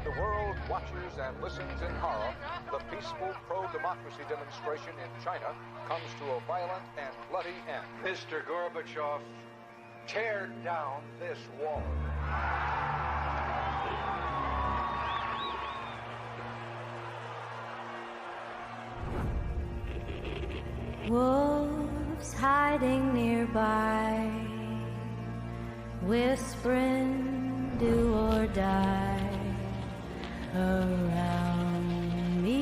the world watches and listens in horror, the peaceful pro-democracy demonstration in China comes to a violent and bloody end. Mr. Gorbachev, tear down this wall. Wolves hiding nearby, whispering do or die around me.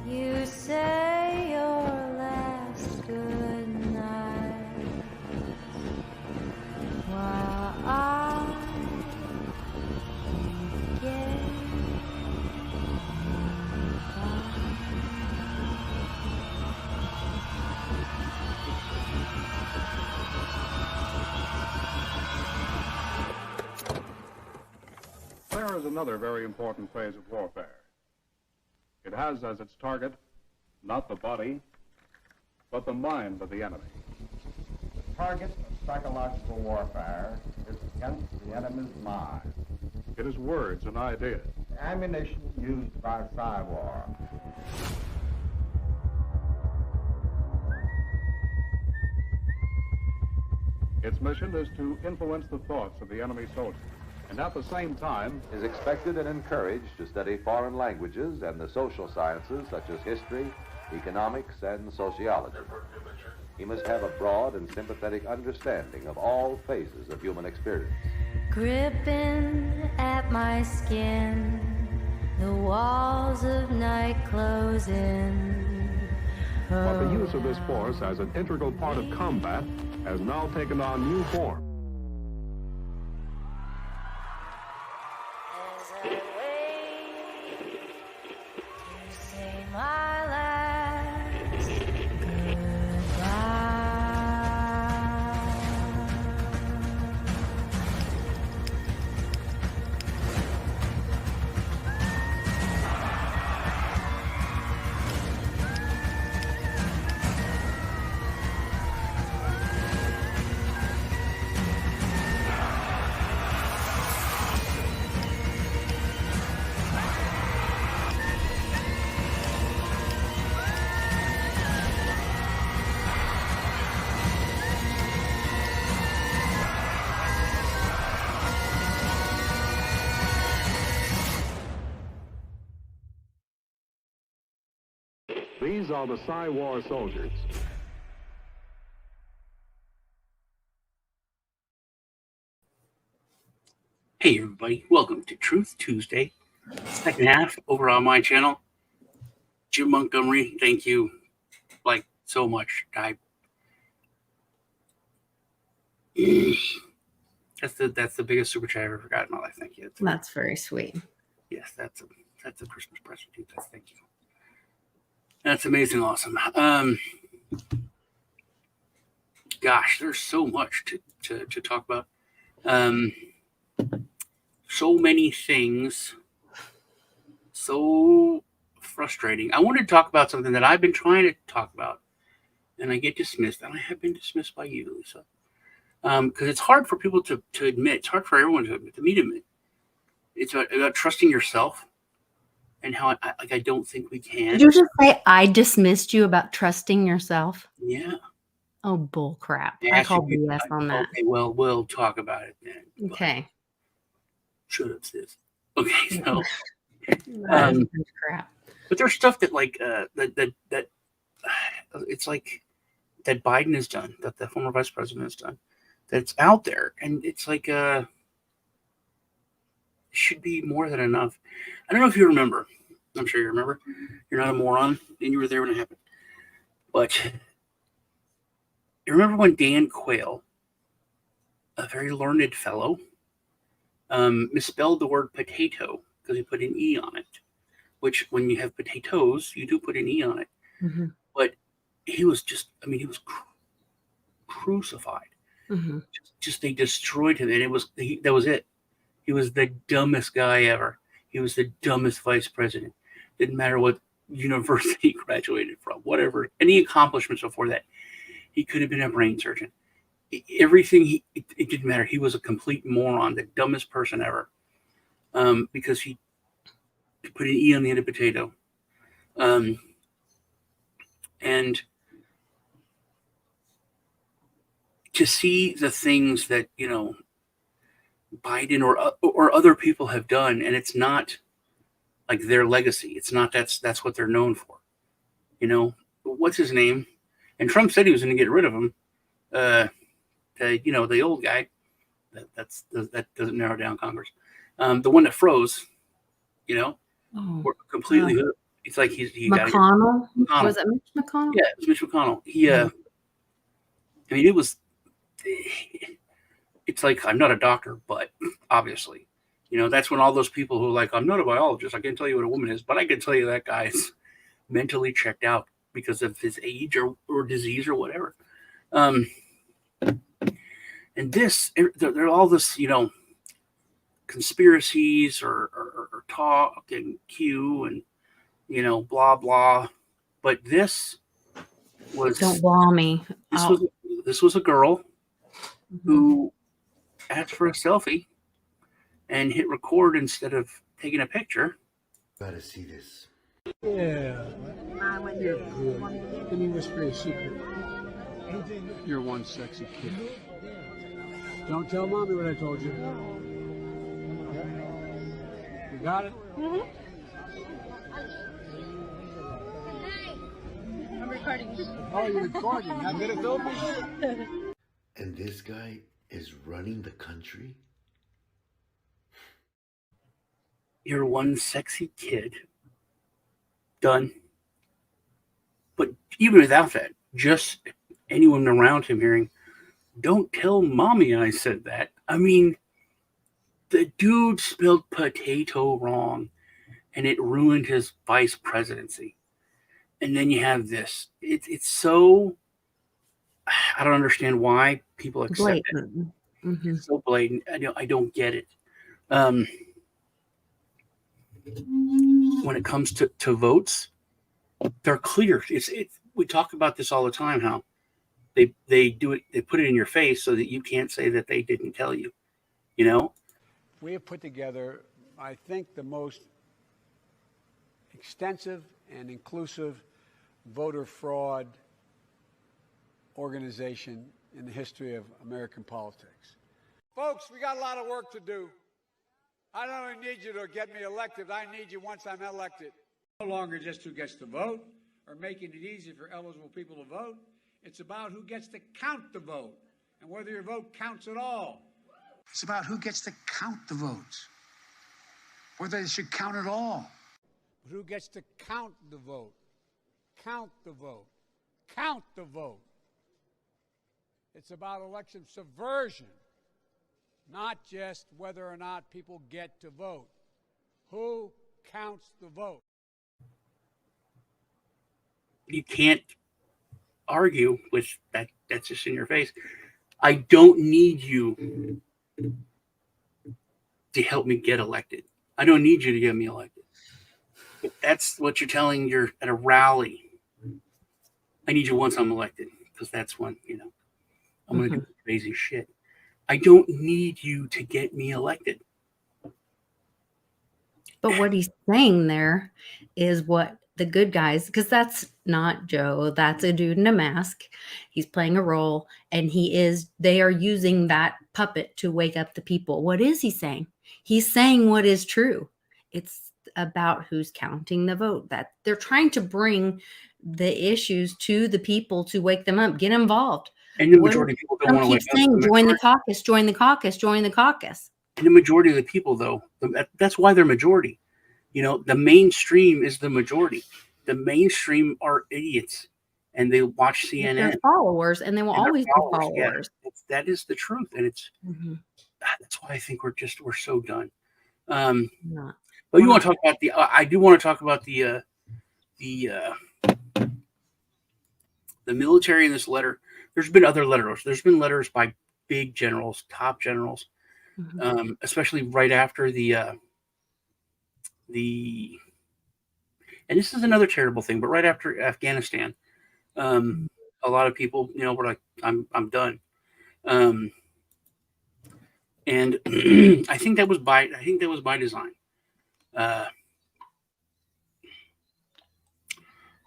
You say your last good night while I get There is another very important phase of warfare. It has as its target not the body, but the mind of the enemy. The target of psychological warfare is against the enemy's mind. It is words and ideas. The ammunition used by Psywar. Its mission is to influence the thoughts of the enemy soldier, and at the same time is expected and encouraged to study foreign languages and the social sciences such as history, economics, and sociology. He must have a broad and sympathetic understanding of all phases of human experience. gripping at my skin, the walls of night closing. But the use of this force as an integral part of combat has now taken on new form. As I wait to say my last goodbye. These are the Psywar soldiers. Hey everybody, welcome to Truth Tuesday, second half over on my channel. Jim Montgomery, thank you like so much. That's the biggest super chat I've ever got in my life. Thank you. That's very sweet. Yes, that's a Christmas present, dude. Thank you. That's amazing, awesome. Gosh, there's so much to talk about. So many things. So frustrating. I wanted to talk about something that I've been trying to talk about, and I get dismissed, and I have been dismissed by you, Lisa. Because it's hard for people to admit. It's hard for everyone to admit, me to admit. It's about trusting yourself. And how I don't think we can. Did you just say I dismissed you about trusting yourself? Yeah. Oh, bull crap. Yeah, I call BS on that. Okay, well, we'll talk about it then. Okay. Shut up, sis. Okay, so crap. But there's stuff that like that it's like that Biden has done, that the former vice president has done, that's out there, and it's like should be more than enough. I don't know if you remember. I'm sure you remember. You're not a moron, and you were there when it happened. But you remember when Dan Quayle, a very learned fellow, misspelled the word potato because he put an E on it, which when you have potatoes, you do put an E on it. Mm-hmm. But he was just, he was crucified. Mm-hmm. Just they destroyed him, and that was it. He was the dumbest guy ever. He was the dumbest vice president. Didn't matter what university he graduated from, whatever, any accomplishments before that. He could have been a brain surgeon. Everything, it didn't matter. He was a complete moron, the dumbest person ever, because he put an E on the end of potato. And to see the things that, Biden or other people have done, and it's not like their legacy. It's not that's what they're known for. What's his name? And Trump said he was going to get rid of him. The old guy. That doesn't narrow down Congress. The one that froze. Completely. It's like he McConnell? McConnell. Was it Mitch McConnell? Yeah, it was Mitch McConnell. It was. It's like, I'm not a doctor, but obviously, that's when all those people who are like, I'm not a biologist, I can't tell you what a woman is, but I can tell you that guy's mentally checked out because of his age or disease or whatever. And they're all this, conspiracies or talk and Q and, blah, blah. But this was... Don't blah me. This was a girl who asked for a selfie and hit record instead of taking a picture. Gotta see this. Yeah. You're good. Let me whisper a secret. You're one sexy kid. Don't tell mommy what I told you. You got it? Mm-hmm. I'm recording. Oh, you're recording. I'm gonna film me. And this guy is running the country? You're one sexy kid. Done. But even without that, just anyone around him hearing, don't tell mommy I said that. I mean, the dude spelled potato wrong, and it ruined his vice presidency. And then you have this. It's so... I don't understand why people accept blatant. It. Mm-hmm. It's so blatant. I don't get it. When it comes to votes, they're clear. We talk about this all the time, how they do it. They put it in your face so that you can't say that they didn't tell you. We have put together, I think, the most extensive and inclusive voter fraud organization in the history of American politics. Folks, we got a lot of work to do. I don't only need you to get me elected, I need you once I'm elected. No longer just who gets to vote or making it easy for eligible people to vote. It's about who gets to count the vote and whether your vote counts at all. It's about who gets to count the votes, whether they should count at all. But who gets to count the vote, count the vote, count the vote. It's about election subversion, not just whether or not people get to vote. Who counts the vote? You can't argue with that. That's just in your face. I don't need you to help me get elected. I don't need you to get me elected. If that's what you're telling you're at a rally, I need you once I'm elected, because that's when, I'm going to do crazy shit. I don't need you to get me elected. But what he's saying there is what the good guys, because that's not Joe, that's a dude in a mask. He's playing a role, and they are using that puppet to wake up the people. What is he saying? He's saying what is true. It's about who's counting the vote, that they're trying to bring the issues to the people to wake them up, get involved. And the majority of people don't want to wake up. Saying, join the caucus, join the caucus, join the caucus. And the majority of the people, though, that's why they're majority. The mainstream is the majority. The mainstream are idiots, and they watch CNN. They're followers, and they will always be followers. Yeah, that is the truth, and it's that's why I think we're so done. But you want to talk about I do want to talk about the military in this letter. There's been other letters. There's been letters by big generals, top generals, especially right after the and this is another terrible thing, but right after Afghanistan, a lot of people, were like, I'm done. And I think that was by design.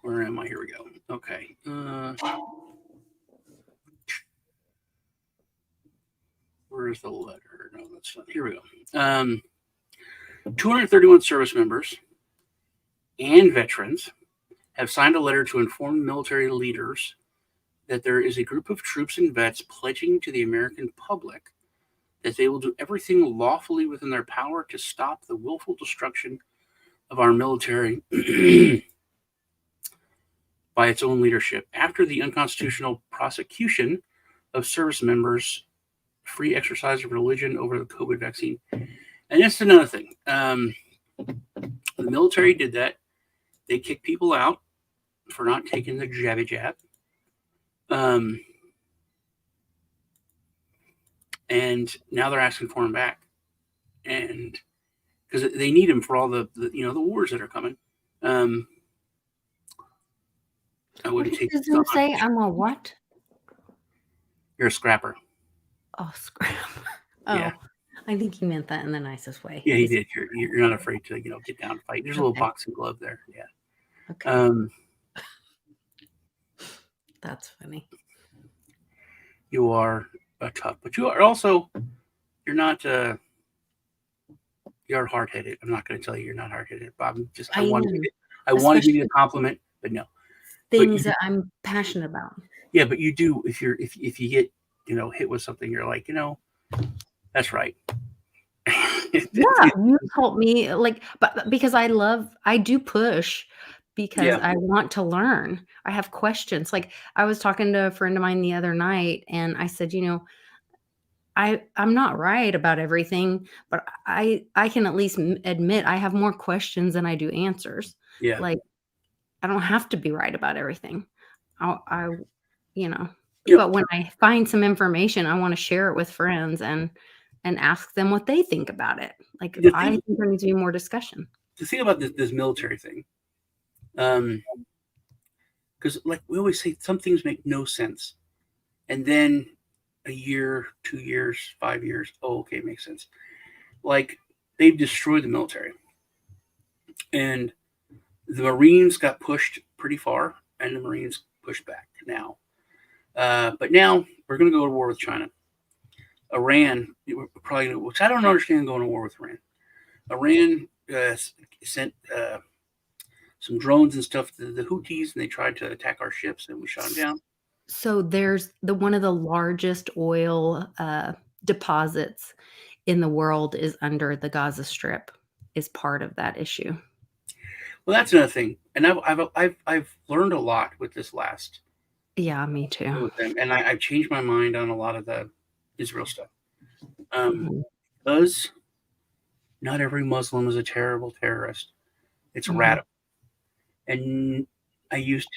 Where am I? Here we go. Okay. Where's the letter? No, that's not. Here we go. 231 service members and veterans have signed a letter to inform military leaders that there is a group of troops and vets pledging to the American public that they will do everything lawfully within their power to stop the willful destruction of our military by its own leadership after the unconstitutional prosecution of service members' free exercise of religion over the COVID vaccine. And that's another thing. The military did that. They kicked people out for not taking the jabby jab. And now they're asking for them back. And because they need them for all the wars that are coming. I wouldn't take Does it say I'm a what? You're a scrapper. Oh, scrap. Oh, yeah. I think he meant that in the nicest way. Yeah, he did. You're not afraid to get down and fight. There's a little boxing glove there. Yeah. Okay. That's funny. You are tough, but you are also you're hard-headed. I'm not going to tell you you're not hard-headed, Bob. I wanted to give you a compliment, but no. Things that I'm passionate about. Yeah, but you do if you get hit with something, you're like, that's right. Yeah, you help me but because I do push because I want to learn. I have questions. Like I was talking to a friend of mine the other night and I said, I'm not right about everything, but I can at least admit I have more questions than I do answers. Yeah. Like I don't have to be right about everything. But when I find some information, I want to share it with friends and ask them what they think about it. Like I think there needs to be more discussion. The thing about this military thing, because like we always say, some things make no sense, and then a year, 2 years, 5 years, okay, it makes sense. Like they've destroyed the military, and the Marines got pushed pretty far, and the Marines pushed back now. But now we're going to go to war with China. Iran, probably, which I don't understand going to war with Iran. Iran sent some drones and stuff to the Houthis, and they tried to attack our ships, and we shot them down. So there's one of the largest oil deposits in the world is under the Gaza Strip, is part of that issue. Well, that's another thing, and I've learned a lot with this last. Yeah, me too. With them, and I've changed my mind on a lot of the Israel stuff. Because not every Muslim is a terrible terrorist. It's radical. And I used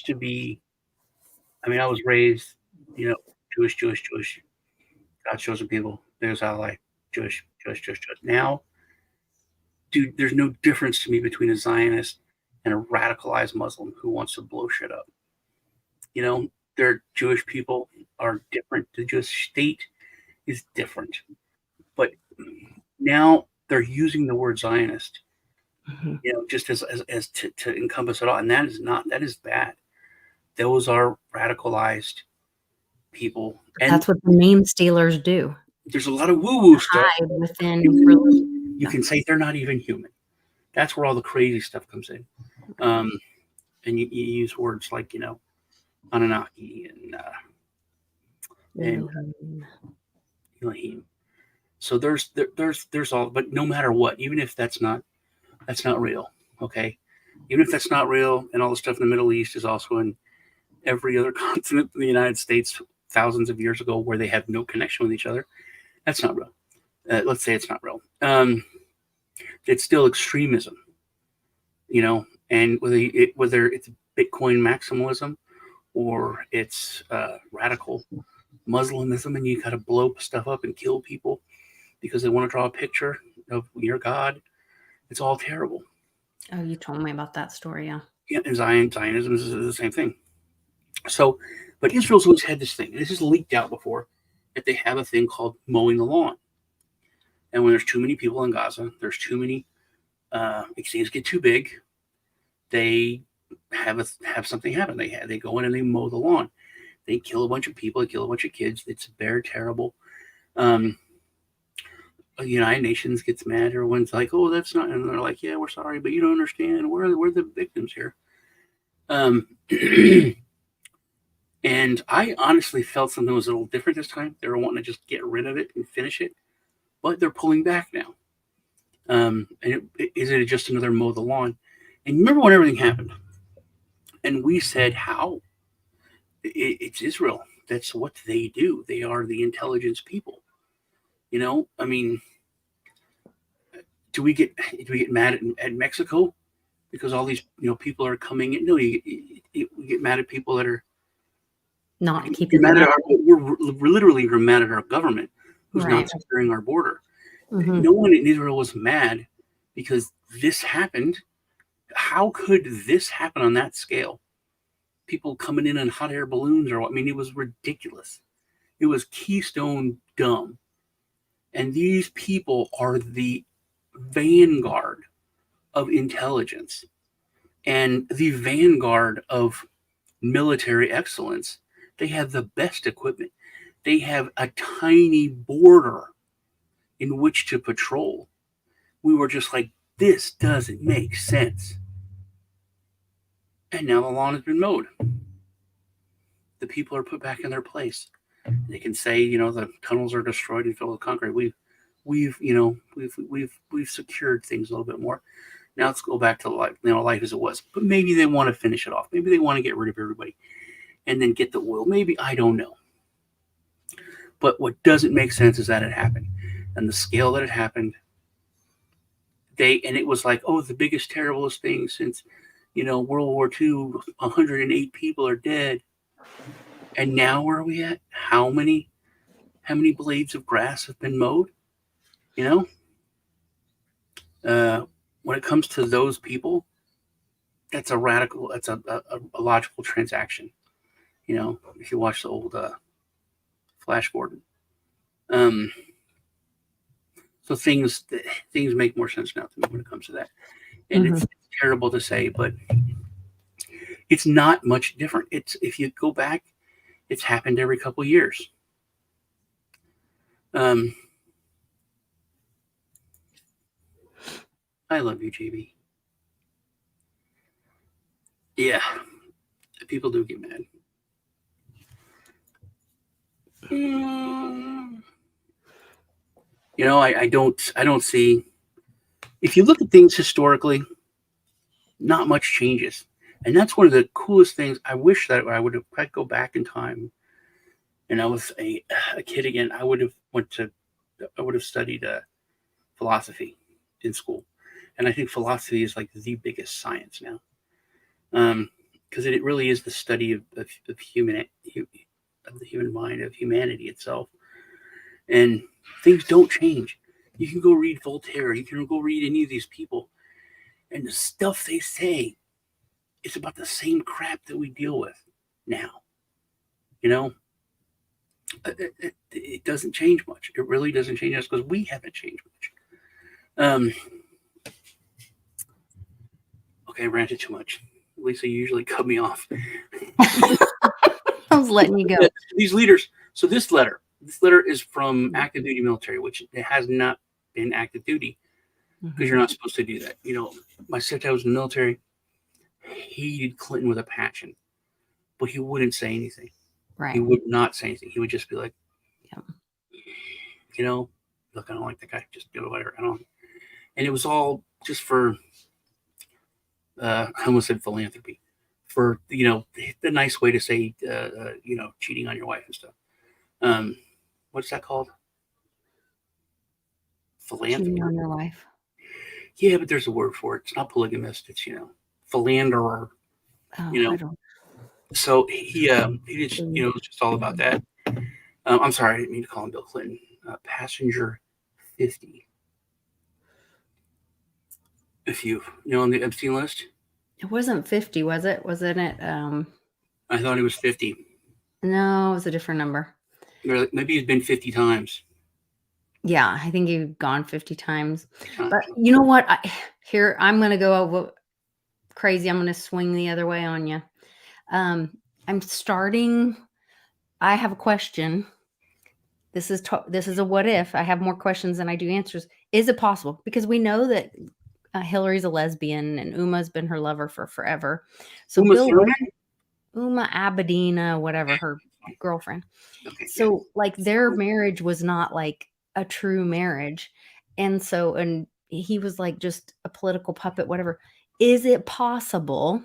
to be. I mean, I was raised, Jewish. God's chosen people. There's ally. Jewish. Now, dude, there's no difference to me between a Zionist and a radicalized Muslim who wants to blow shit up. Their Jewish people are different. The Jewish state is different. But now they're using the word Zionist, just as to encompass it all. And that is bad. Those are radicalized people. And that's what the name stealers do. There's a lot of woo-woo stuff. Within religion. You can say they're not even human. That's where all the crazy stuff comes in. And you use words like, Anunnaki and Elohim. So there's all, but no matter what, even if that's not real, okay? Even if that's not real, and all the stuff in the Middle East is also in every other continent in the United States thousands of years ago where they have no connection with each other, that's not real. Let's say it's not real. It's still extremism, and whether it's Bitcoin maximalism or it's radical Muslimism, and you got to blow stuff up and kill people, because they want to draw a picture of your God. It's all terrible. Oh, you told me about that story, yeah. Yeah, and Zionism is the same thing. So, but Israel's always had this thing. This is leaked out before, that they have a thing called mowing the lawn. And when there's too many people in Gaza, there's too many. Things get too big. They have something happen. They go in and they mow the lawn. They kill a bunch of people. They kill a bunch of kids. It's very terrible. The United Nations gets mad. Everyone's like, "Oh, that's not," and they're like, "Yeah, we're sorry, but you don't understand. We're the victims here." And I honestly felt something was a little different this time. They were wanting to just get rid of it and finish it, but they're pulling back now. Is it just another mow the lawn? And remember when everything happened, and we said, "How? It's Israel. That's what they do. They are the intelligence people." I mean, do we get mad at Mexico because all these people are coming in? No, we get mad at people that are not keeping. We're literally mad at our government who's not securing our border. Mm-hmm. No one in Israel was mad because this happened. How could this happen on that scale? People coming in on hot air balloons or what? I mean, it was ridiculous. It was Keystone dumb. And these people are the vanguard of intelligence and the vanguard of military excellence. They have the best equipment. They have a tiny border in which to patrol. We were just like, this doesn't make sense. And now the lawn has been mowed. The people are put back in their place. They can say, the tunnels are destroyed and filled with concrete. We've secured things a little bit more. Now let's go back to life, life as it was. But maybe they want to finish it off. Maybe they want to get rid of everybody and then get the oil. Maybe, I don't know. But what doesn't make sense is that it happened. And the scale that it happened, and it was like, oh, the biggest, terriblest thing since, World War II, 108 people are dead. And now where are we at? How many blades of grass have been mowed? When it comes to those people, that's a logical transaction. If you watch the old Flash Gordon. So things make more sense now to me when it comes to that. And it's terrible to say, but it's not much different. If you go back, it's happened every couple of years. I love you, JB. Yeah, people do get mad. I don't see. If you look at things historically, not much changes. And that's one of the coolest things. I wish that I would go back in time and I was a kid again. I would have studied philosophy in school. And I think philosophy is like the biggest science now. Because it really is the study of the human mind, of humanity itself. And things don't change. You can go read Voltaire. You can go read any of these people. And the stuff they say is about the same crap that we deal with now. It doesn't change much. It really doesn't change us because we haven't changed much. Okay, I ranted too much. Lisa, you usually cut me off. I was letting you go. These leaders. So this letter is from active duty military, which it has not been active duty because you're not supposed to do that. My stepdad was in the military. He hated Clinton with a passion, but he wouldn't say anything. Right. He would not say anything. He would just be like, look, I don't like the guy. Just do whatever. I don't. And it was all just for, I almost said philanthropy, for, the nice way to say, cheating on your wife and stuff. What's that called? Philanthropy. Cheating on your wife. Yeah, but there's a word for it. It's not polygamist. It's, philanderer. Oh, I don't. So he just, it was just all about that. I'm sorry, I didn't mean to call him Bill Clinton. Passenger 50. If you on the Epstein list. It wasn't 50, was it? Wasn't it? I thought it was 50. No, it was a different number. Maybe he's been 50 times. Yeah, I think you've gone 50 times. But you know what? I'm going to go crazy. I'm going to swing the other way on you. I have a question. This is a what if. I have more questions than I do answers. Is it possible? Because we know that Hillary's a lesbian and Uma's been her lover for forever. So Uma Abedina, whatever, her girlfriend. Okay, so like their marriage was not like a true marriage. And he was like just a political puppet, whatever. Is it possible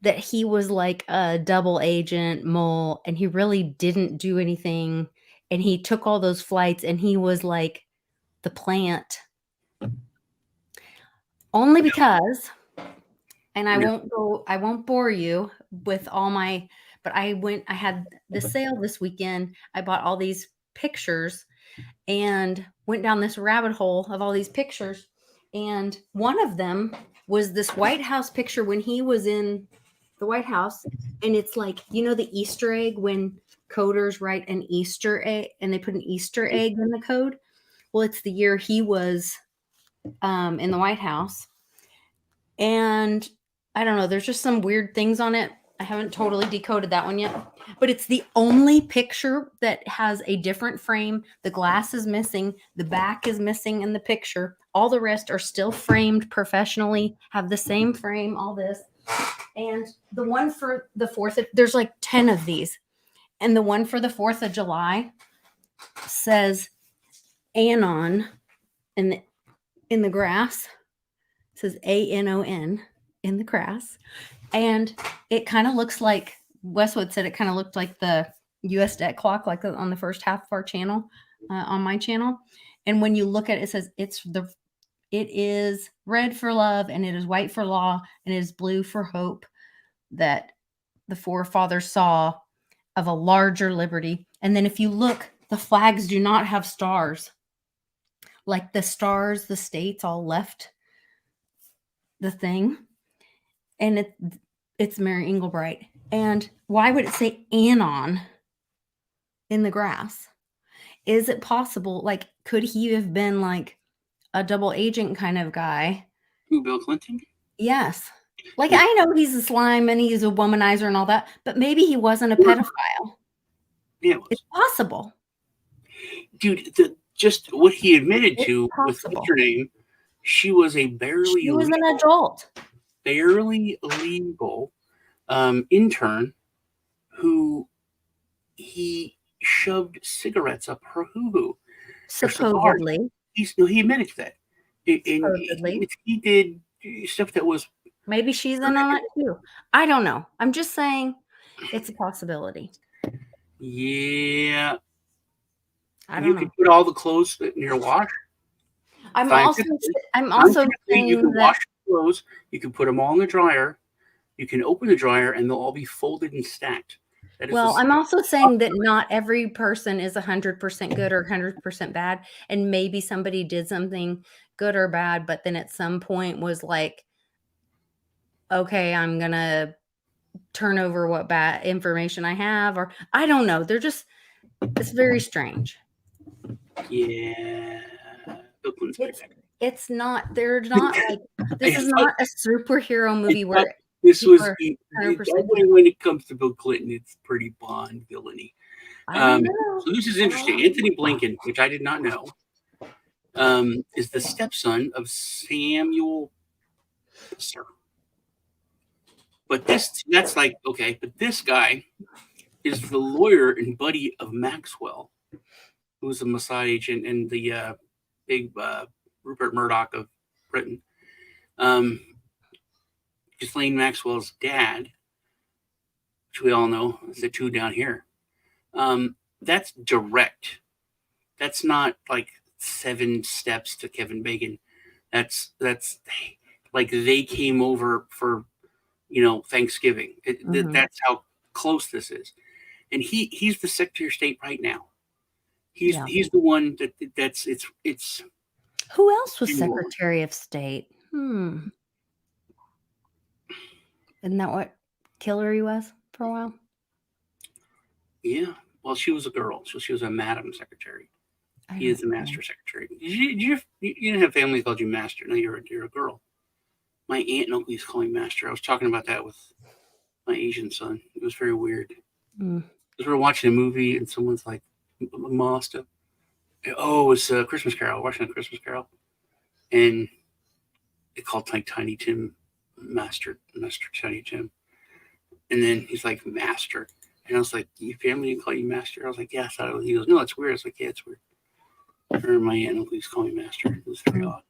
that he was like a double agent mole and he really didn't do anything and he took all those flights and he was like the plant? Only because, and I won't bore you with all my, but I had the sale this weekend. I bought all these pictures and went down this rabbit hole of all these pictures. And one of them was this White House picture when he was in the White House. And it's like, the Easter egg when coders write an Easter egg and they put an Easter egg in the code. Well, it's the year he was in the White House. And I don't know, there's just some weird things on it. I haven't totally decoded that one yet, but it's the only picture that has a different frame. The glass is missing. The back is missing in the picture. All the rest are still framed professionally, have the same frame, all this. And the one for the 4th, there's like 10 of these. And the one for the 4th of July says Anon in the grass. It says ANON in the grass. And it kind of looks like, Westwood said it kind of looked like the US debt clock, like on the first half of our channel, on my channel. And when you look at it, it says it is red for love, and it is white for law, and it is blue for hope that the forefathers saw of a larger liberty. And then if you look, the flags do not have stars. Like the stars, the states all left the thing. And it's Mary Englebright. And why would it say Anon in the grass? Is it possible? Like, could he have been like a double agent kind of guy? Who, Bill Clinton? Yes. Like, I know he's a slime and he's a womanizer and all that, but maybe he wasn't a pedophile. Yeah, it's possible. Dude, just what he admitted to with what's her name, she was an adult. Barely legal intern who he shoved cigarettes up her hoo-hoo. Supposedly. He admitted to that. Supposedly. He did stuff that was... Maybe she's in on it too. I don't know. I'm just saying it's a possibility. Yeah. I don't know. Can put all the clothes in your wash. I'm also saying you can that wash clothes, you can put them all in the dryer, you can open the dryer, and they'll all be folded and stacked. Well, I'm also saying that not every person is 100% good or 100% bad, and maybe somebody did something good or bad, but then at some point was like, okay, I'm gonna turn over what bad information I have, or I don't know. It's very strange. Yeah. It's not, they're not like, this is not a superhero movie where this was when it comes to Bill Clinton, it's pretty Bond villainy. So this is interesting. Anthony Blinken, which I did not know, is the stepson of Samuel Sir. But that's like, okay, but this guy is the lawyer and buddy of Maxwell, who was a Mossad agent and the big Rupert Murdoch of Britain. Ghislaine Maxwell's dad, which we all know is the two down here. That's direct. That's not like 7 steps to Kevin Bacon. That's like they came over for Thanksgiving. That's how close this is. And he's the Secretary of State right now. He's the one that's it's. Who else was Anymore. Secretary of State? Isn't that what Hillary was for a while? Yeah. Well, she was a girl, so she was a Madam Secretary. He is the Master Secretary. You didn't have family called you Master. No, you're a girl. My aunt and uncle used to call me Master. I was talking about that with my Asian son. It was very weird. Because we were watching a movie and someone's like, Master. Oh, it was a Christmas Carol. Watching a Christmas Carol. And they called like Tiny Tim Master Tiny Tim. And then he's like, Master. And I was like, your family didn't call you Master? I was like, yeah, I thought it was. He goes, no, it's weird. I was like, yeah, it's weird. I remember my aunt and uncle used to call me Master. It was very odd.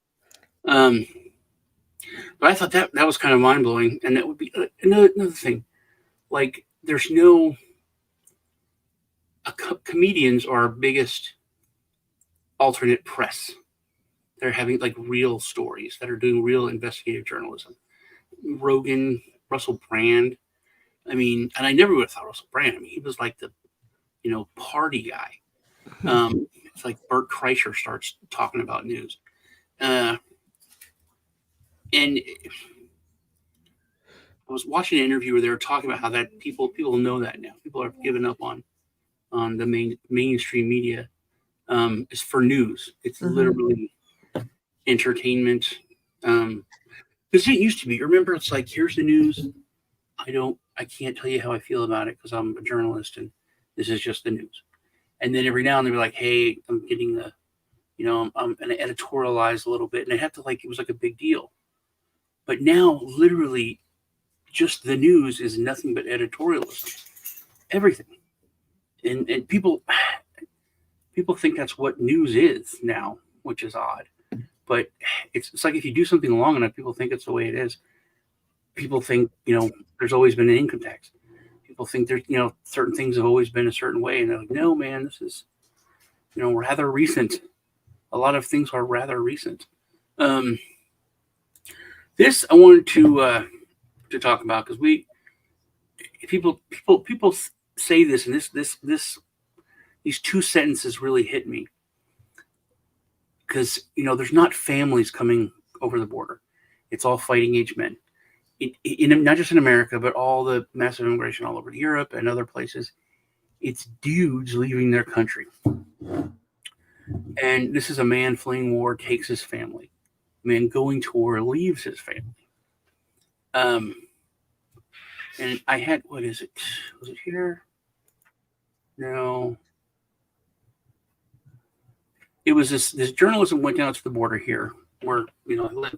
But I thought that was kind of mind blowing, and that would be another thing. Like, there's no comedians are our biggest alternate press. They're having like real stories that are doing real investigative journalism. Rogan, Russell Brand. I mean, and I never would have thought Russell Brand. I mean, he was like the, party guy. It's like Bert Kreischer starts talking about news. And I was watching an interview where they were talking about how that people know that now. People are giving up on the mainstream media. It's for news. It's literally entertainment. Because it used to be. Remember, it's like, here's the news. I can't tell you how I feel about it because I'm a journalist and this is just the news. And then every now and then they're like, hey, I'm getting the, I'm going to editorialize a little bit. And I have to it was like a big deal. But now literally just the news is nothing but editorialism. Everything. And people think that's what news is now, which is odd. But it's like if you do something long enough, people think it's the way it is. People think, there's always been an income tax. People think there's, certain things have always been a certain way. And they're like, no, man, this is, rather recent. A lot of things are rather recent. This I wanted to talk about because people say this, and these two sentences really hit me. Because, there's not families coming over the border. It's all fighting age men. Not just in America, but all the massive immigration all over Europe and other places. It's dudes leaving their country. And this is a man fleeing war, takes his family. A man going to war, leaves his family. And I had, what is it? Was it here? No. It was this journalism went down to the border here where, I live.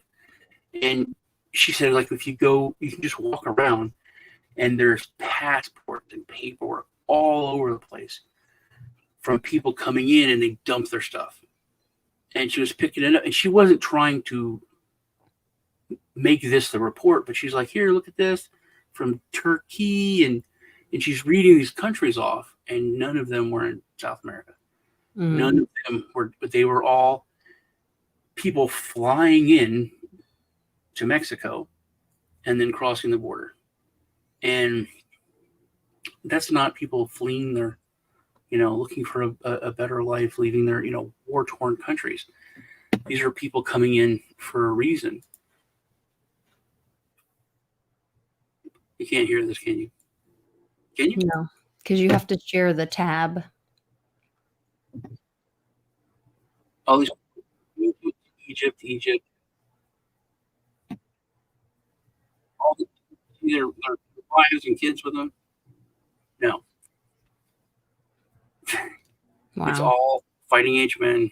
And she said, like, if you go, you can just walk around and there's passports and paperwork all over the place from people coming in and they dump their stuff. And she was picking it up and she wasn't trying to make this the report, but she's like, here, look at this from Turkey. And she's reading these countries off and none of them were in South America. None of them were, but they were all people flying in to Mexico and then crossing the border. And that's not people fleeing their, looking for a better life, leaving their, war-torn countries. These are people coming in for a reason. You can't hear this, can you? Can you? No, because you have to share the tab. All these Egypt. All their wives and kids with them. No. Wow. It's all fighting age men.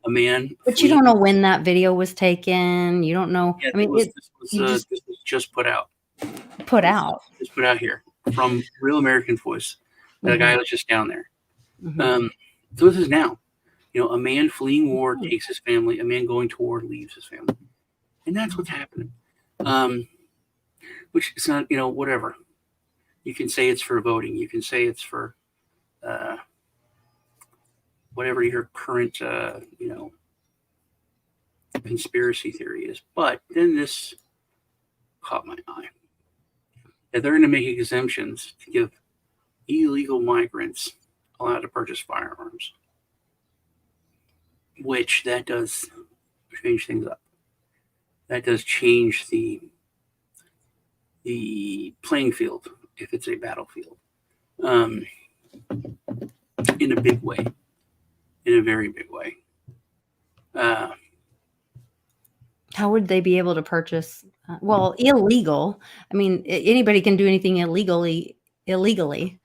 A man. But you don't know when that video was taken. You don't know. Yeah, I mean, this was just put out. Just put out here from Real American Voice. That guy was just down there. So this is now. A man fleeing war takes his family. A man going to war leaves his family. And that's what's happening. Which is not, whatever. You can say it's for voting. You can say it's for whatever your current, conspiracy theory is. But then this caught my eye. That they're going to make exemptions to give illegal migrants allowed to purchase firearms. which that does change things up. That does change the playing field if it's a battlefield, in a big way, in a very big way. How would they be able to purchase? Well, illegal. I mean, anybody can do anything illegally. No, Illegally.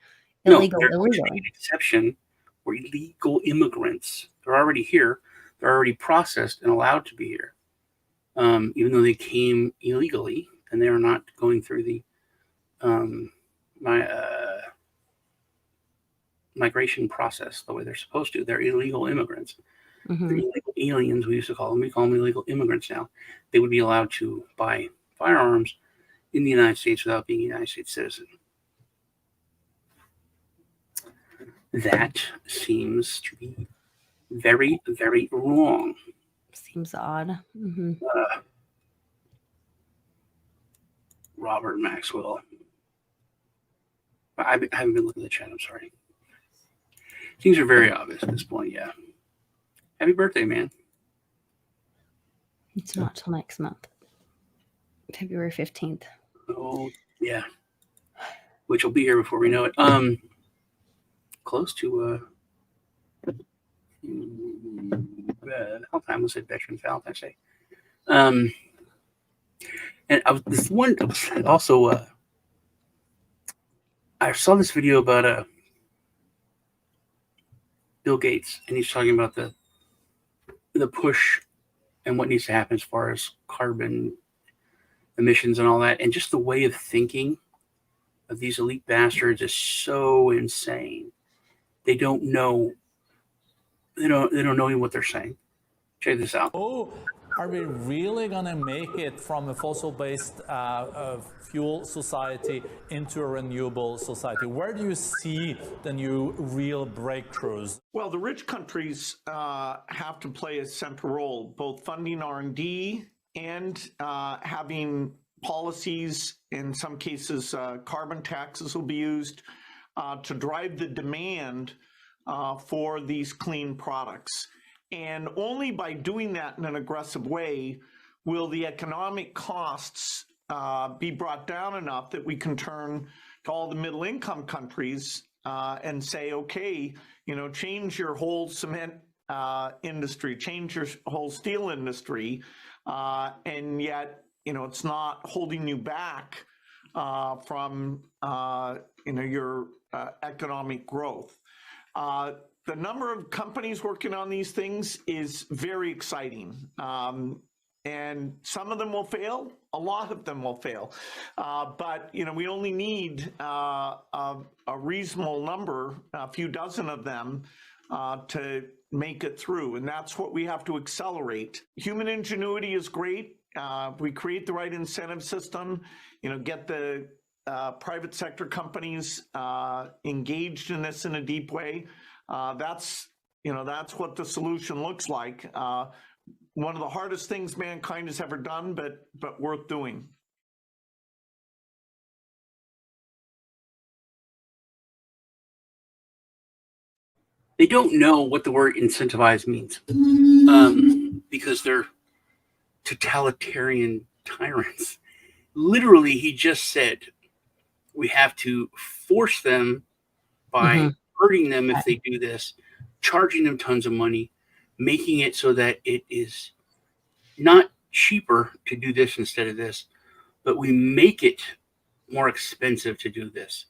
they're going to make an exception for illegal immigrants. They're already here. They're already processed and allowed to be here. Even though they came illegally, and they are not going through the migration process the way they're supposed to. They're illegal immigrants. Mm-hmm. They're illegal aliens, we used to call them. We call them illegal immigrants now. They would be allowed to buy firearms in the United States without being a United States citizen. That seems to be very, very wrong. Seems odd. Mm-hmm. Robert Maxwell. I haven't been looking at the chat. I'm sorry. Things are very obvious at this point. Yeah. Happy birthday, man. It's not till next month, February 15th. Oh, yeah. Which will be here before we know it. Close to Valentine, was it Veterans Valentine's Day? And I saw this video about Bill Gates, and he's talking about the push and what needs to happen as far as carbon emissions and all that, and just the way of thinking of these elite bastards is so insane. They don't know. They don't know even what they're saying. Check this out. Oh, are we really going to make it from a fossil-based fuel society into a renewable society? Where do you see the new real breakthroughs? Well, the rich countries have to play a central role, both funding R&D and having policies. In some cases, carbon taxes will be used to drive the demand for these clean products. And only by doing that in an aggressive way will the economic costs be brought down enough that we can turn to all the middle income countries and say, okay, change your whole cement industry, change your whole steel industry, and yet, it's not holding you back from, your economic growth. The number of companies working on these things is very exciting. And some of them will fail. A lot of them will fail. But, we only need a reasonable number, a few dozen of them, to make it through. And that's what we have to accelerate. Human ingenuity is great. We create the right incentive system, get the private sector companies engaged in this in a deep way. That's what the solution looks like. One of the hardest things mankind has ever done, but worth doing. They don't know what the word incentivize means because they're totalitarian tyrants. Literally, he just said we have to force them by hurting them if they do this, charging them tons of money, making it so that it is not cheaper to do this instead of this, but we make it more expensive to do this.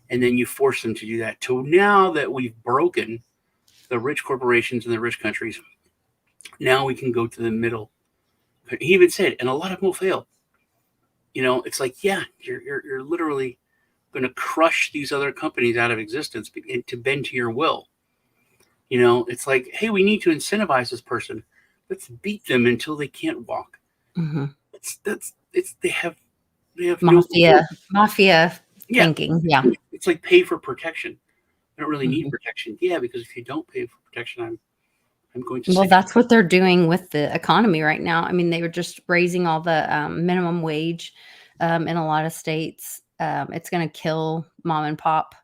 And then you force them to do that. So now that we've broken the rich corporations and the rich countries, now we can go to the middle. He even said, and a lot of them will fail. It's like, yeah, you're literally going to crush these other companies out of existence to bend to your will. It's like, hey, we need to incentivize this person. Let's beat them until they can't walk. Mm-hmm. They have mafia thinking. Yeah. It's like pay for protection. I don't really need protection. Yeah, because if you don't pay for protection, I'm going to. Well, that's what they're doing with the economy right now. I mean, they were just raising all the minimum wage in a lot of states. It's going to kill mom and pop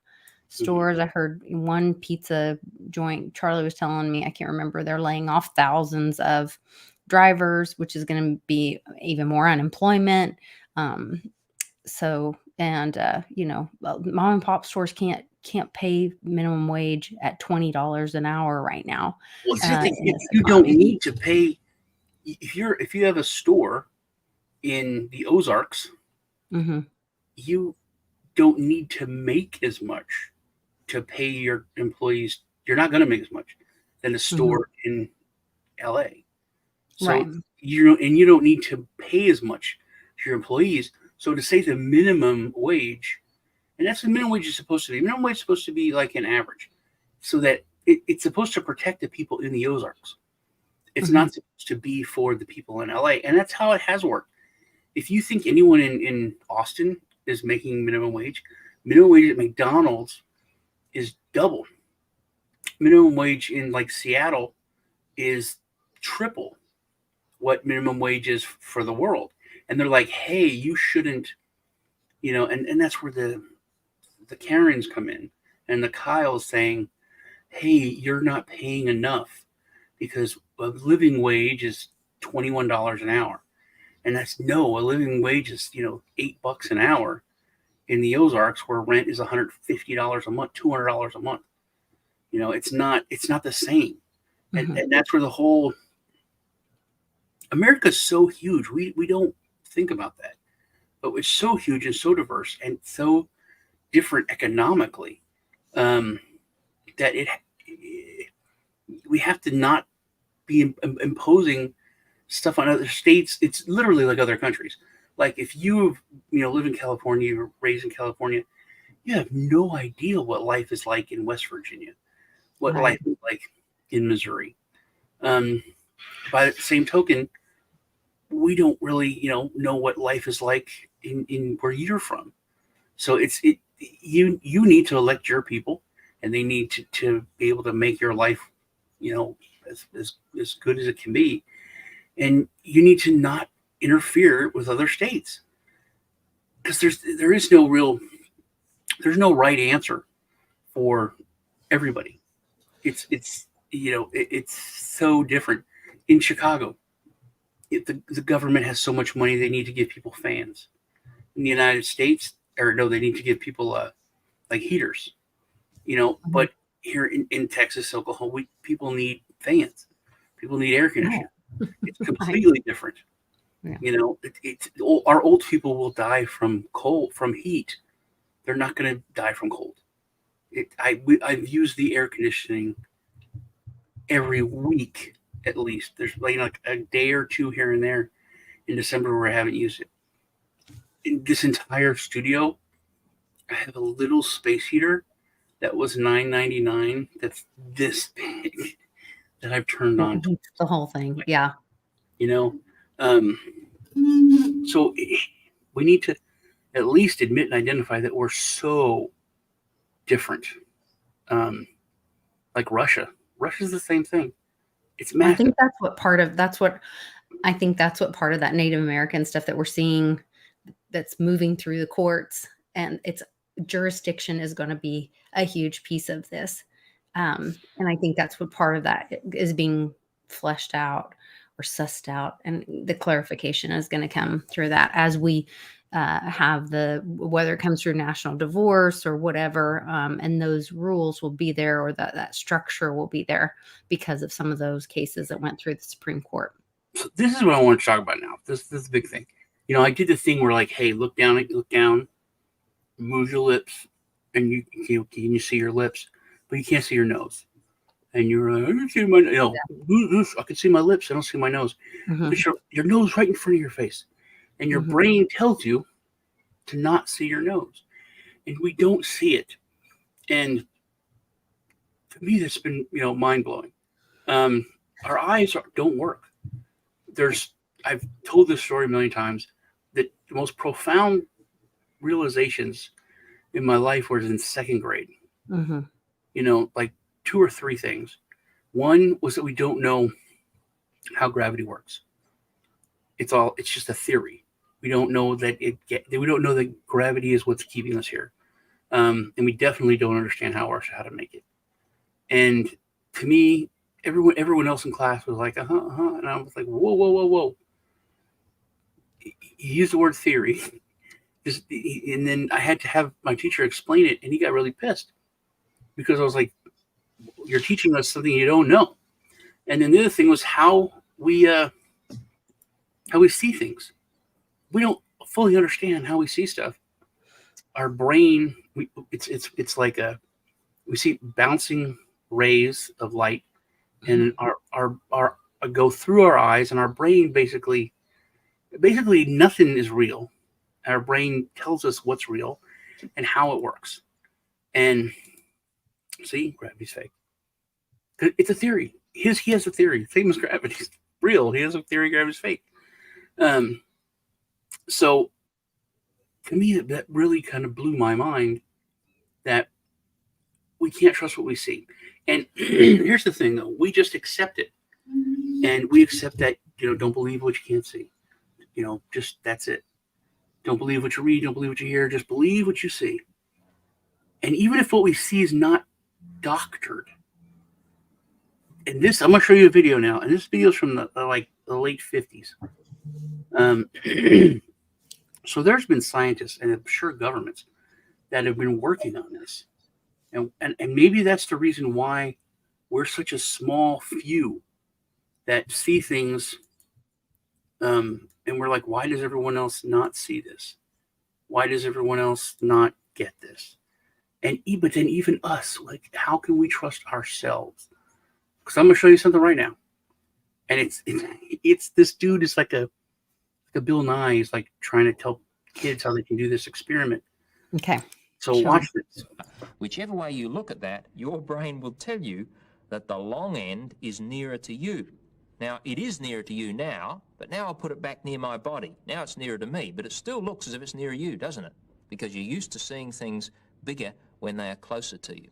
stores. I heard one pizza joint, Charlie was telling me, I can't remember, they're laying off thousands of drivers, which is going to be even more unemployment. Mom and pop stores can't pay minimum wage at $20 an hour right now. Well, it's the thing, you don't need to pay. If you have a store in the Ozarks, you don't need to make as much to pay your employees. You're not going to make as much than a store in LA. So you don't need to pay as much to your employees. So to say the minimum wage, and that's the minimum wage is supposed to be. Minimum wage is supposed to be like an average, so that it's supposed to protect the people in the Ozarks. It's not supposed to be for the people in LA, and that's how it has worked. If you think anyone in Austin is making minimum wage at McDonald's is double. Minimum wage in like Seattle is triple what minimum wage is for the world. And they're like, hey, you shouldn't, and that's where the Karens come in, and the Kyle's saying, hey, you're not paying enough because a living wage is $21 an hour. And a living wage is, $8 an hour in the Ozarks, where rent is $150 a month, $200 a month. It's not the same. And that's where the whole America's so huge. We don't think about that, but it's so huge and so diverse and so different economically that we have to not be imposing stuff on other states. It's literally like other countries. Like if you live in California, you were raised in California, you have no idea what life is like in West Virginia, what life is like in Missouri. By the same token, we don't really, know what life is like in where you're from. So you need to elect your people, and they need to be able to make your life, as good as it can be. And you need to not interfere with other states, because there's no right answer for everybody. It's so different. In Chicago, the government has so much money, they need to give people fans. In the United States, they need to give people like heaters, but here in Texas, Oklahoma, people need fans. People need air conditioning. It's completely different. Our old people will die from heat. They're not going to die from cold. I've used the air conditioning every week at least. There's like a day or two here and there in December where I haven't used it. In this entire studio, I have a little space heater that was $9.99. That's this big that I've turned on. The whole thing, yeah. So we need to at least admit and identify that we're so different. Like Russia. Russia's the same thing. It's massive. I think that's what part of that Native American stuff that we're seeing that's moving through the courts, and its jurisdiction is going to be a huge piece of this. And I think that's what part of that is being fleshed out or sussed out. And the clarification is going to come through that as we have whether it comes through national divorce or whatever, and those rules will be there, or that structure will be there because of some of those cases that went through the Supreme Court. So this is what I want to talk about now. This is the big thing. I did the thing where, like, hey, look down, move your lips, and can you see your lips, but you can't see your nose. And you're like, I can see my, I can see my lips, I don't see my nose. But your nose right in front of your face, and your brain tells you to not see your nose, and we don't see it. And for me, that's been mind blowing. Our eyes don't work. I've told this story a million times, that the most profound realizations in my life was in second grade. Like 2 or 3 things. One was that we don't know how gravity works. It's just a theory. We don't know that we don't know that gravity is what's keeping us here. And we definitely don't understand how to make it. And to me, everyone else in class was like, and I was like, whoa. He used the word theory, and then I had to have my teacher explain it, and he got really pissed because I was like, you're teaching us something you don't know. And then the other thing was how we see things. We don't fully understand how we see stuff. Our brain, it's like we see bouncing rays of light, and our go through our eyes, and our brain basically nothing is real. Our brain tells us what's real and how it works. And see, gravity's fake. It's a theory. He has a theory. Same as gravity's real. He has a theory gravity's fake. So to me, that really kind of blew my mind that we can't trust what we see. And here's the thing, though. We just accept it. And we accept that, don't believe what you can't see. Just that's it. Don't believe what you read. Don't believe what you hear. Just believe what you see. And even if what we see is not doctored, and this, I'm going to show you a video now. And this video is from the late 50s. So there's been scientists and I'm sure governments that have been working on this. And maybe that's the reason why we're such a small few that see things. And we're like, why does everyone else not see this? Why does everyone else not get this? But then even us, like, how can we trust ourselves? Because I'm going to show you something right now. And it's this dude is like a Bill Nye. He's like trying to tell kids how they can do this experiment. Okay. So watch this. Whichever way you look at that, your brain will tell you that the long end is nearer to you. Now, it is nearer to you now, but now I'll put it back near my body. Now it's nearer to me, but it still looks as if it's nearer you, doesn't it? Because you're used to seeing things bigger when they are closer to you.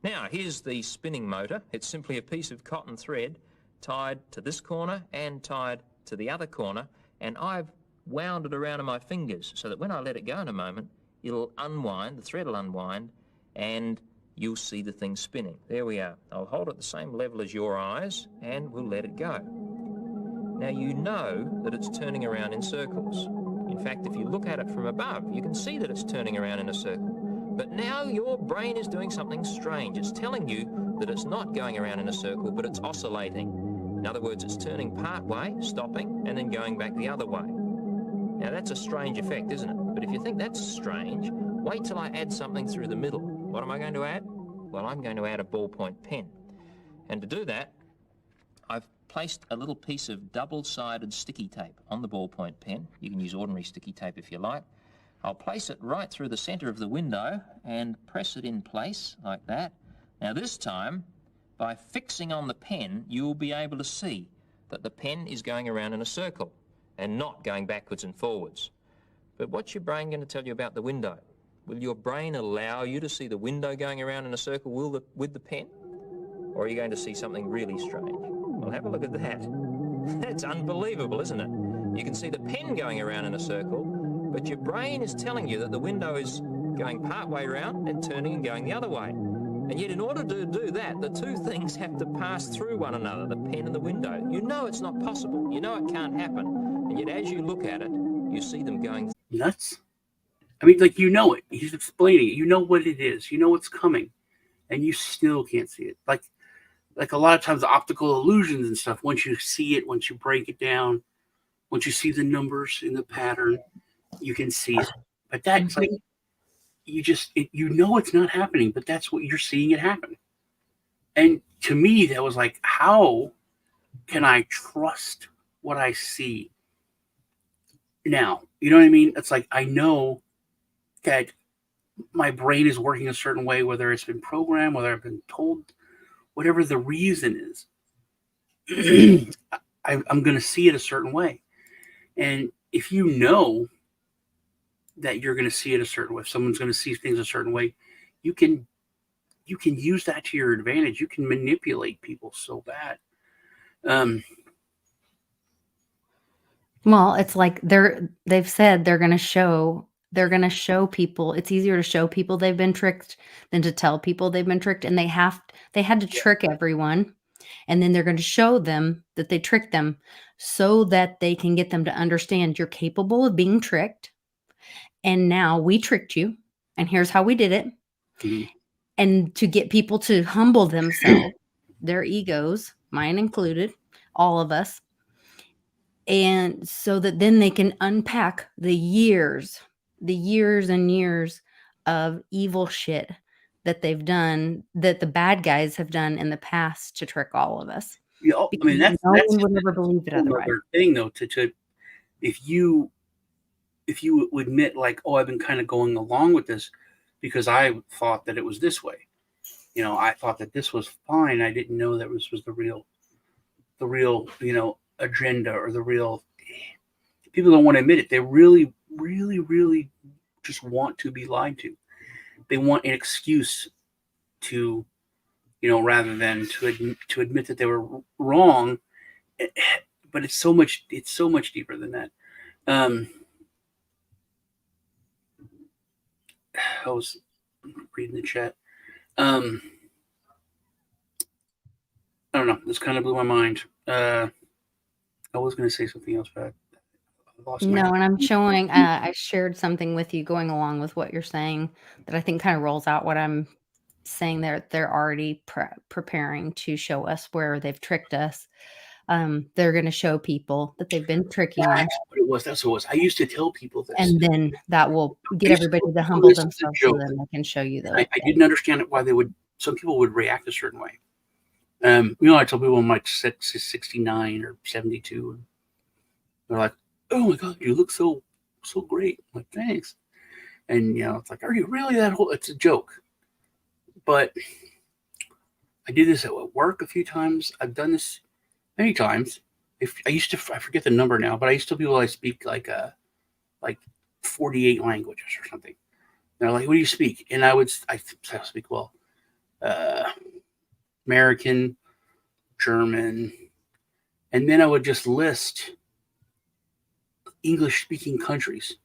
Now, here's the spinning motor. It's simply a piece of cotton thread tied to this corner and tied to the other corner, and I've wound it around in my fingers so that when I let it go in a moment, it'll unwind, the thread will unwind, and you'll see the thing spinning. There we are. I'll hold it the same level as your eyes, and we'll let it go. Now, you know that it's turning around in circles. In fact, if you look at it from above, you can see that it's turning around in a circle. But now your brain is doing something strange. It's telling you that it's not going around in a circle, but it's oscillating. In other words, it's turning part way, stopping, and then going back the other way. Now, that's a strange effect, isn't it? But if you think that's strange, wait till I add something through the middle. What am I going to add? Well, I'm going to add a ballpoint pen. And to do that, I've placed a little piece of double-sided sticky tape on the ballpoint pen. You can use ordinary sticky tape if you like. I'll place it right through the center of the window and press it in place like that. Now, this time, by fixing on the pen, you'll be able to see that the pen is going around in a circle and not going backwards and forwards. But what's your brain going to tell you about the window? Will your brain allow you to see the window going around in a circle with the pen? Or are you going to see something really strange? Well, have a look at that. That's unbelievable, isn't it? You can see the pen going around in a circle, but your brain is telling you that the window is going part way around and turning and going the other way. And yet in order to do that, the two things have to pass through one another, the pen and the window. You know it's not possible. You know it can't happen. And yet as you look at it, you see them going nuts. I mean, like, you know it. He's explaining it. You know what it is. You know what's coming. And you still can't see it. Like a lot of times, optical illusions and stuff, once you see it, once you break it down, once you see the numbers in the pattern, you can see it. But that's like, you know it's not happening, but that's what you're seeing it happen. And to me, that was like, how can I trust what I see now? You know what I mean? It's like, I know that my brain is working a certain way, whether it's been programmed, whether I've been told, whatever the reason is, I'm going to see it a certain way. And if you know that you're going to see it a certain way, if someone's going to see things a certain way, you can use that to your advantage. You can manipulate people so bad. Well, it's like they've said they're going to show They're going to show people. It's easier to show people they've been tricked than to tell people they've been tricked. And they had to trick everyone. And then they're going to show them that they tricked them so that they can get them to understand you're capable of being tricked. And now we tricked you. And here's how we did it. Mm-hmm. And to get people to humble themselves, their egos, mine included, all of us. And so that then they can unpack the years and years of evil shit that they've done, that the bad guys have done in the past to trick all of us. Yeah, I mean, that's no one would ever believe it otherwise. Another thing, though, to if you would admit, like, oh, I've been kind of going along with this because I thought that it was this way. You know, I thought that this was fine. I didn't know that this was the real, you know, agenda or the real. People don't want to admit it. They really, really, really just want to be lied to. They want an excuse to, you know, rather than to admit that they were wrong. But it's so much deeper than that. I was reading the chat. I don't know. This kind of blew my mind. I was going to say something else, but I lost my. No, and I'm showing. I shared something with you going along with what you're saying that I think kind of rolls out what I'm saying. They're already preparing to show us where they've tricked us. They're going to show people that they've been tricking us. That's what it was. That's what it was. I used to tell people this, and then that will get everybody to humble themselves, so then they can show you that. I didn't understand why they would. Some people would react a certain way. You know, I tell people I'm like 69 or 72, and they're like, "Oh my God, you look so great." I'm like, "Thanks." And you know, it's like, "Are you really that whole?" It's a joke, but I do this at work a few times. I've done this many times. I forget the number now, but I used to tell people I speak like 48 languages or something. They're like, "What do you speak?" And I speak well, American, German, and then I would just list English-speaking countries,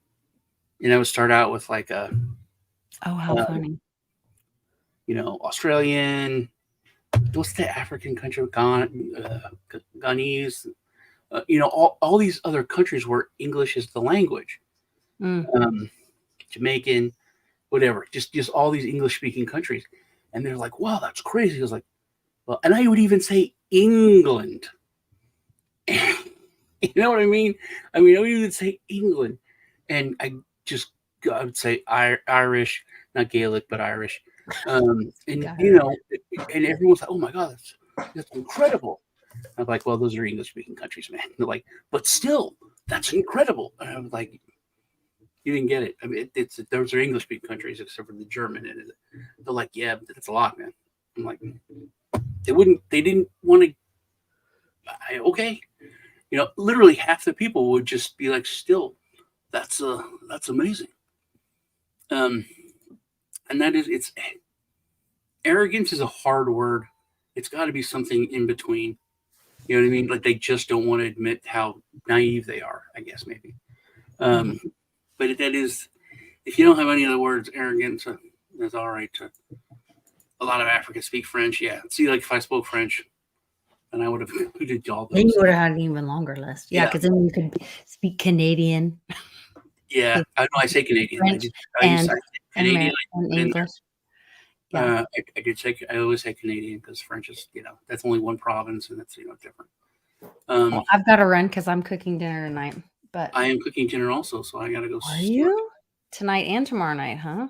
and I would start out with like oh, how funny, you know, Australian. What's the African country? Ghanese. You know, all these other countries where English is the language. Jamaican, whatever. Just all these English-speaking countries, and they're like, "Wow, that's crazy." I was like, "Well," and I would even say England. You know what I mean? I would even say England, and I would say Irish, not Gaelic, but Irish. And you know, and everyone's like, "Oh my God, that's incredible." I'm like, "Well, those are English-speaking countries, man." They're like, "But still, that's incredible." And I was like, "You didn't get it. I mean, those are English-speaking countries, except for the German." And they're like, "Yeah, but that's a lot, man." I'm like, they didn't want to. Okay, you know, literally half the people would just be like, "Still, that's amazing." And it's arrogance is a hard word. It's got to be something in between. You know what I mean? Like they just don't want to admit how naive they are, I guess maybe. But that is, if you don't have any other words, arrogance is all right. A lot of Africans speak French. Yeah. See, like if I spoke French, then I would have included all those. Then you would have had an even longer list. Yeah, because then you could speak Canadian. Yeah, I know I say Canadian. French I say Canadian and English. Yeah. I always say Canadian because French is, you know, that's only one province and it's, you know, different. Well, I've got to run because I'm cooking dinner tonight. But I am cooking dinner also, so I got to go. Are you? Tonight and tomorrow night, huh?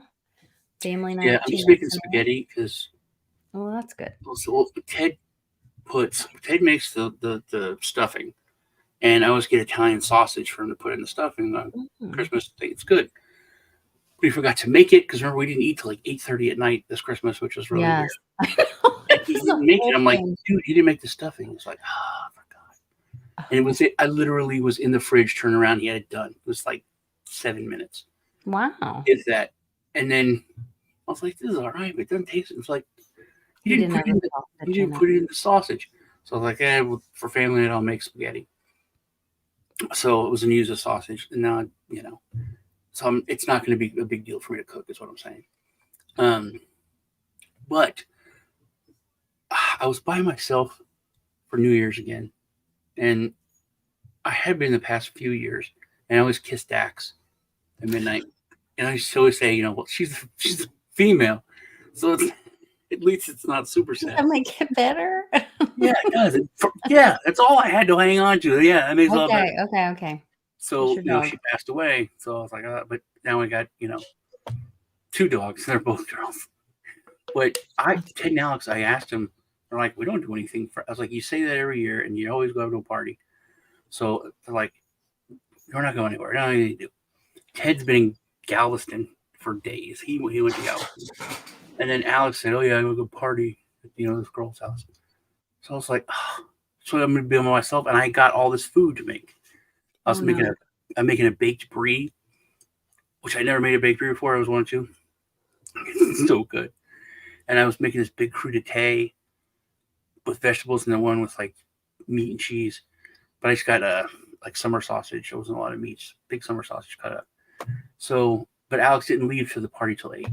Family night. Yeah, I'm just making spaghetti because. Oh, that's good. So Ted makes the stuffing, and I always get Italian sausage for him to put in the stuffing on Christmas Day. It's good. We forgot to make it because remember we didn't eat till like 8:30 at night this Christmas, which was really weird. And he didn't make it. I'm like, "Dude, you didn't make the stuffing." He's like, "Ah, I forgot." And I literally was in the fridge, turned around, he had it done. It was like 7 minutes. Wow. Is that? And then I was like, "This is all right, but it doesn't taste." It's like you didn't put it in the sausage. So I was like, well, for family night, I'll make spaghetti. So it was a use of sausage, and now you know So it's not going to be a big deal for me to cook, is what I'm saying. But I was by myself for New Year's again, and I had been the past few years, and I always kissed Dax at midnight, and I used to always say, well, she's a female, so at least it's not super sad. That might get better. Yeah, it does. Yeah, that's all I had to hang on to. Yeah, that makes a lot better. Okay. So she passed away. So I was like, but now we got 2 dogs. They're both girls. But Ted and Alex, I asked them. They're like, we don't do anything for. I was like, you say that every year, and you always go to a party. So they're like, we're not going anywhere. No, you do. Ted's been in Galveston for days. He went to Galveston, and then Alex said, "Oh yeah, I'm gonna go party at this girl's house." So I was like, oh. So I'm gonna be by myself, and I got all this food to make. I'm making a baked brie, which I never made a baked brie before. I was wanting to. It's so good. And I was making this big crudité with vegetables, and then one with like meat and cheese. But I just got like summer sausage. There wasn't a lot of meat, big summer sausage cut up. So, but Alex didn't leave to the party till 8.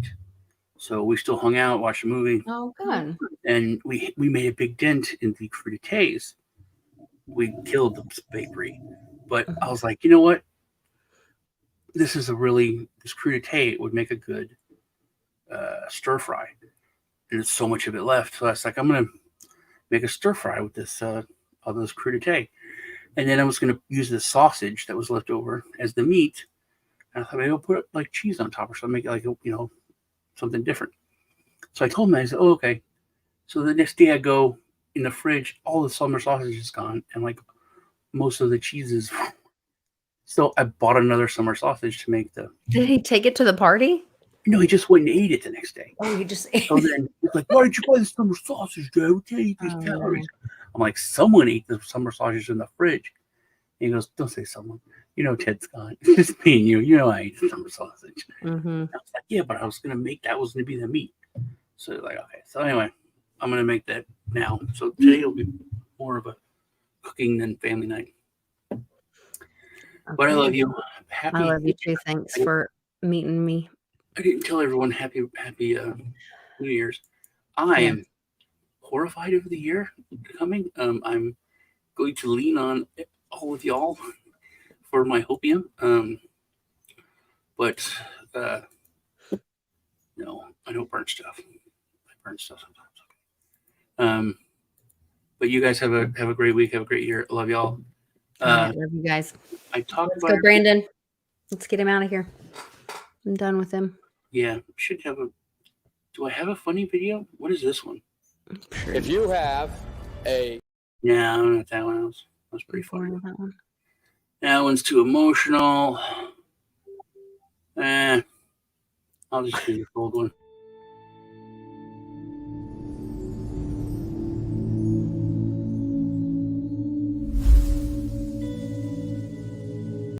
So we still hung out, watched a movie. Oh, good. And we made a big dent in the crudités. We killed the bakery. But I was like, you know what? This crudité would make a good stir fry. And there's so much of it left. So I was like, I'm going to make a stir fry with this all this crudité. And then I was going to use the sausage that was left over as the meat. And I thought maybe I'll put like cheese on top or something, make it like something different. So I told him, I said, oh, okay. So the next day I go in the fridge, all the summer sausage is gone, and like most of the cheeses. So I bought another summer sausage to make the. Did he take it to the party? No, he just went and ate it the next day. Oh, he just ate. So then he's like, why did you buy the summer sausage, Joe? We can't eat these calories. I'm like, someone ate the summer sausage in the fridge. And he goes, don't say someone. Ted's gone. It's just me and you. I ate the summer sausage. Mm-hmm. I was like, yeah, but I was going to make that was going to be the meat. So like, okay. So anyway, I'm going to make that now. So today will be more of a cooking than family night. Okay. But I love you. I love you too. Thanks for meeting me. I didn't tell everyone happy New Year's. I am horrified of the year coming. I'm going to lean on all of y'all for my hopium. But no, I don't burn stuff. I burn stuff sometimes. But you guys have a great week. Have a great year. I love y'all. I love you guys. Let's go, Brandon. Let's get him out of here. I'm done with him. Yeah, should have do I have a funny video? What is this one? If you have a... No, not that one. That was pretty funny. That one's too emotional. I'll just do the old one.